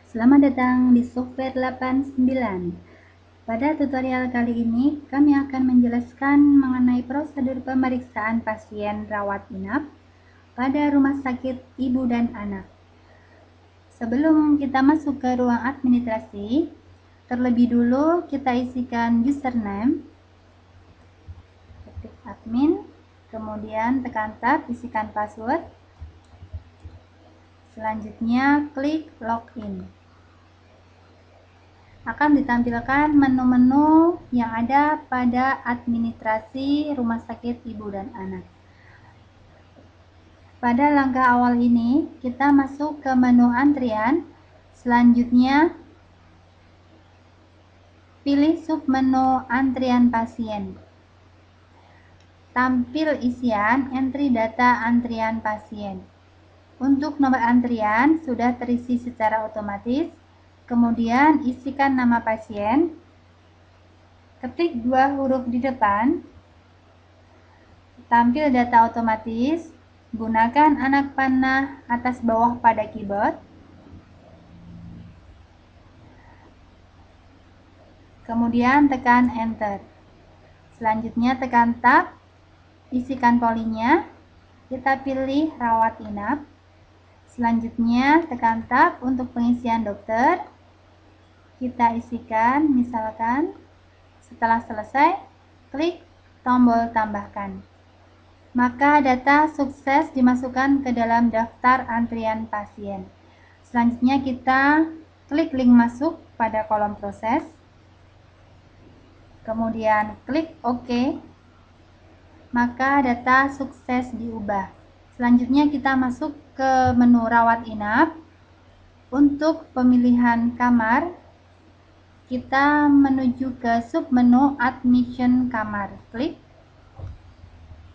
Selamat datang di Software 89. Pada tutorial kali ini, kami akan menjelaskan mengenai prosedur pemeriksaan pasien rawat inap pada rumah sakit ibu dan anak. Sebelum kita masuk ke ruang administrasi, terlebih dulu kita isikan username, ketik admin, kemudian tekan tab, isikan password. Selanjutnya klik login. Akan ditampilkan menu-menu yang ada pada administrasi rumah sakit ibu dan anak. Pada langkah awal ini, kita masuk ke menu antrian. Selanjutnya, pilih submenu antrian pasien. Tampil isian entry data antrian pasien. Untuk nomor antrian sudah terisi secara otomatis. Kemudian isikan nama pasien, ketik 2 huruf di depan, tampil data otomatis, gunakan anak panah atas bawah pada keyboard, kemudian tekan enter. Selanjutnya tekan tab, isikan polinya, kita pilih rawat inap. Selanjutnya tekan tab untuk pengisian dokter, kita isikan misalkan. Setelah selesai, klik tombol tambahkan. Maka data sukses dimasukkan ke dalam daftar antrian pasien. Selanjutnya kita klik link masuk pada kolom proses. Kemudian klik OK. Maka data sukses diubah. Selanjutnya kita masuk ke menu rawat inap. Untuk pemilihan kamar, kita menuju ke submenu admission kamar. Klik.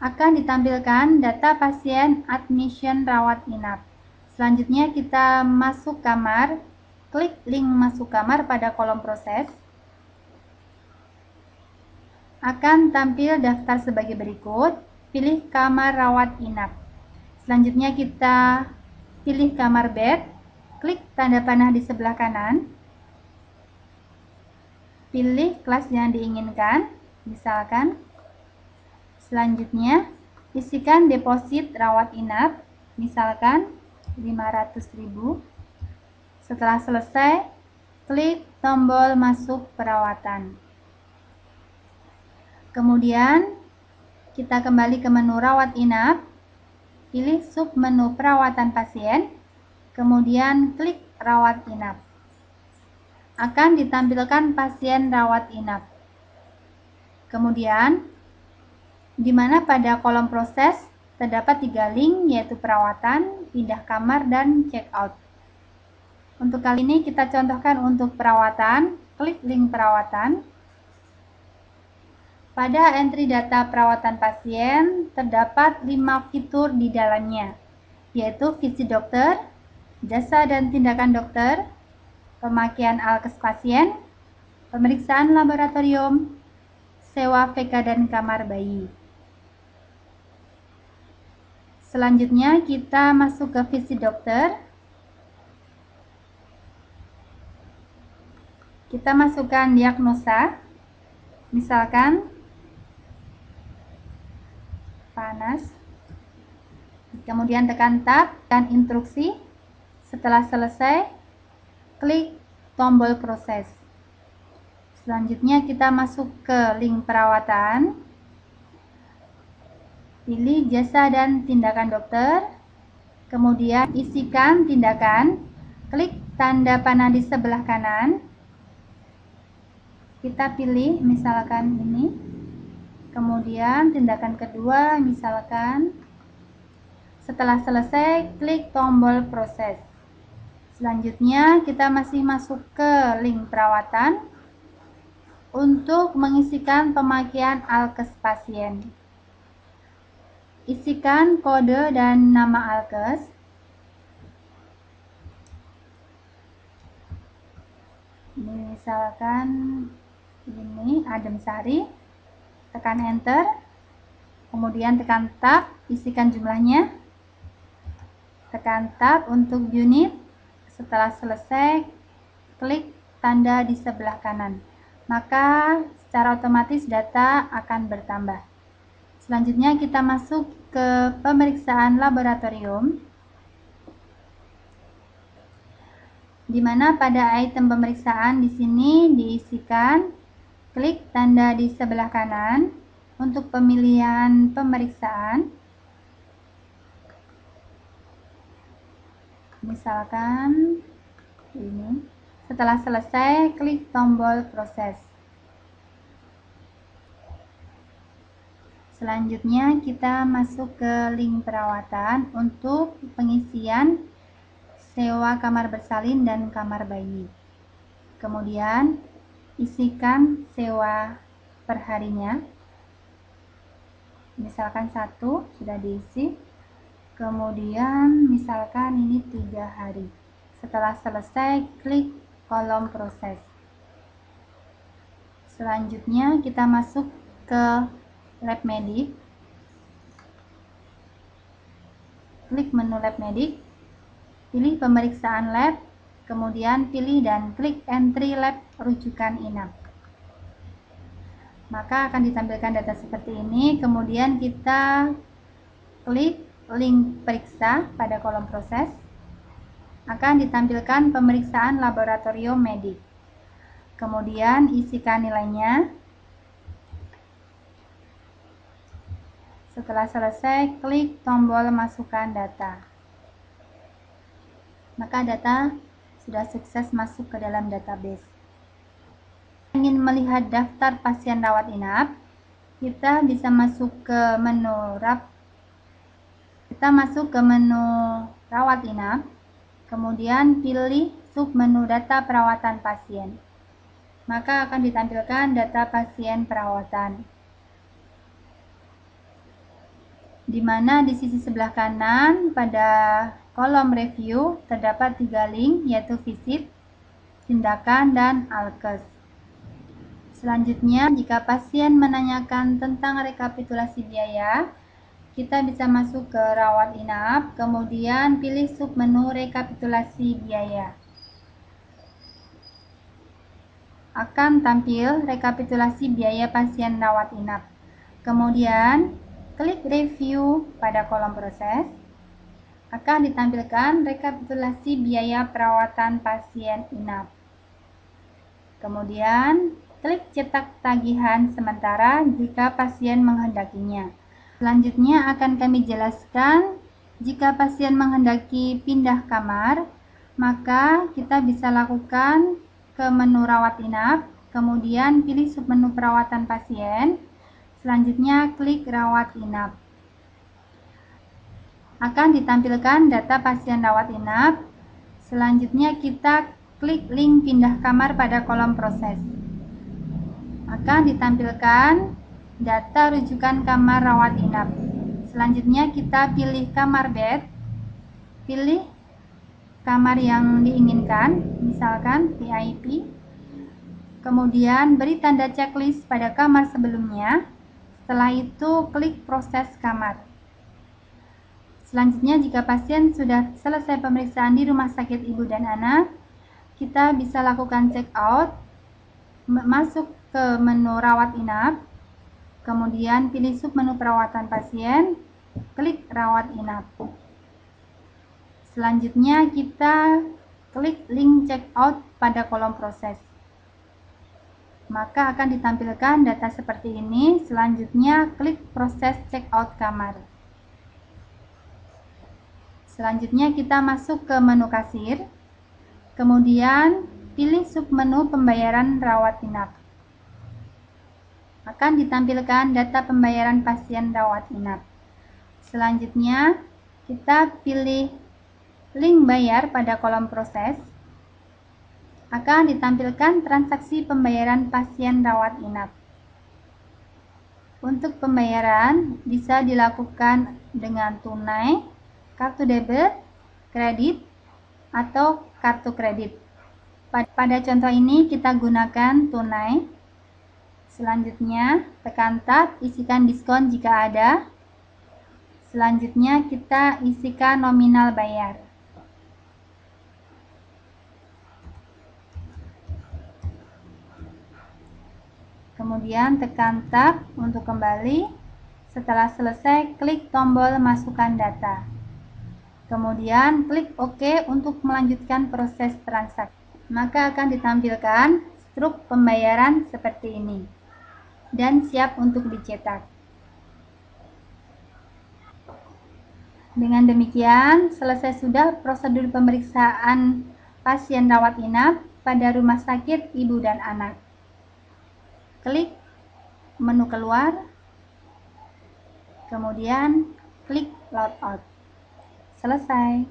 Akan ditampilkan data pasien admission rawat inap. Selanjutnya kita masuk kamar. Klik link masuk kamar pada kolom proses. Akan tampil daftar sebagai berikut. Pilih kamar rawat inap. Selanjutnya kita pilih kamar bed. Klik tanda panah di sebelah kanan. Pilih kelas yang diinginkan, misalkan. Selanjutnya, isikan deposit rawat inap, misalkan 500.000. Setelah selesai, klik tombol masuk perawatan. Kemudian, kita kembali ke menu rawat inap, pilih submenu perawatan pasien, kemudian klik rawat inap. Akan ditampilkan pasien rawat inap. Kemudian, di mana pada kolom proses terdapat 3 link, yaitu perawatan, pindah kamar, dan check out. Untuk kali ini kita contohkan untuk perawatan, klik link perawatan. Pada entry data perawatan pasien terdapat 5 fitur di dalamnya, yaitu visi dokter, jasa dan tindakan dokter, pemakaian alkes pasien, pemeriksaan laboratorium, sewa VK dan kamar bayi. Selanjutnya kita masuk ke visi dokter. Kita masukkan diagnosa, misalkan panas. Kemudian tekan tab dan instruksi. Setelah selesai, klik tombol proses. Selanjutnya kita masuk ke link perawatan. Pilih jasa dan tindakan dokter. Kemudian isikan tindakan. Klik tanda panah di sebelah kanan. Kita pilih misalkan ini. Kemudian tindakan kedua misalkan. Setelah selesai, klik tombol proses. Selanjutnya kita masih masuk ke link perawatan untuk mengisikan pemakaian alkes pasien. Isikan kode dan nama alkes. Ini misalkan ini Adem Sari. Tekan enter. Kemudian tekan tab, isikan jumlahnya. Tekan tab untuk unit. Setelah selesai, klik tanda di sebelah kanan. Maka secara otomatis data akan bertambah. Selanjutnya kita masuk ke pemeriksaan laboratorium, di mana pada item pemeriksaan di sini diisikan, klik tanda di sebelah kanan untuk pemilihan pemeriksaan. Misalkan ini. Setelah selesai, klik tombol proses. Selanjutnya kita masuk ke link perawatan untuk pengisian sewa kamar bersalin dan kamar bayi. Kemudian isikan sewa perharinya. Misalkan 1 sudah diisi. Kemudian misalkan ini 3 hari. Setelah selesai, klik kolom proses. Selanjutnya kita masuk ke lab medik. Klik menu lab medik, pilih pemeriksaan lab, kemudian pilih dan klik entry lab rujukan inap. Maka akan ditampilkan data seperti ini. Kemudian kita klik link periksa pada kolom proses. Akan ditampilkan pemeriksaan laboratorium medik. Kemudian isikan nilainya. Setelah selesai, klik tombol masukkan data. Maka data sudah sukses masuk ke dalam database. Ingin melihat daftar pasien rawat inap, kita bisa masuk ke menu rawat inap. Kemudian pilih submenu data perawatan pasien. Maka akan ditampilkan data pasien perawatan. Di mana di sisi sebelah kanan pada kolom review terdapat 3 link, yaitu visit, tindakan, dan alkes. Selanjutnya, jika pasien menanyakan tentang rekapitulasi biaya, kita bisa masuk ke rawat inap, kemudian pilih submenu rekapitulasi biaya. Akan tampil rekapitulasi biaya pasien rawat inap. Kemudian, klik review pada kolom proses. Akan ditampilkan rekapitulasi biaya perawatan pasien inap. Kemudian, klik cetak tagihan sementara jika pasien menghendakinya. Selanjutnya akan kami jelaskan jika pasien menghendaki pindah kamar, maka kita bisa lakukan ke menu rawat inap, kemudian pilih submenu perawatan pasien, selanjutnya klik rawat inap. Akan ditampilkan data pasien rawat inap, selanjutnya kita klik link pindah kamar pada kolom proses. Akan ditampilkan data rujukan kamar rawat inap. Selanjutnya kita pilih kamar bed, pilih kamar yang diinginkan, misalkan VIP. Kemudian beri tanda checklist pada kamar sebelumnya. Setelah itu klik proses kamar. Selanjutnya jika pasien sudah selesai pemeriksaan di rumah sakit ibu dan anak, kita bisa lakukan check out, masuk ke menu rawat inap. Kemudian pilih submenu perawatan pasien, klik rawat inap. Selanjutnya kita klik link check out pada kolom proses. Maka akan ditampilkan data seperti ini. Selanjutnya klik proses check out kamar. Selanjutnya kita masuk ke menu kasir. Kemudian pilih submenu pembayaran rawat inap. Akan ditampilkan data pembayaran pasien rawat inap. Selanjutnya, kita pilih link bayar pada kolom proses. Akan ditampilkan transaksi pembayaran pasien rawat inap. Untuk pembayaran bisa dilakukan dengan tunai, kartu debit, kredit, atau kartu kredit. Pada contoh ini kita gunakan tunai. Selanjutnya, tekan tab, isikan diskon jika ada. Selanjutnya, kita isikan nominal bayar. Kemudian tekan tab untuk kembali. Setelah selesai, klik tombol masukkan data. Kemudian klik OK untuk melanjutkan proses transaksi. Maka akan ditampilkan struk pembayaran seperti ini dan siap untuk dicetak. Dengan demikian, selesai sudah prosedur pemeriksaan pasien rawat inap pada Rumah Sakit Ibu dan Anak. Klik menu keluar, kemudian klik logout. Selesai.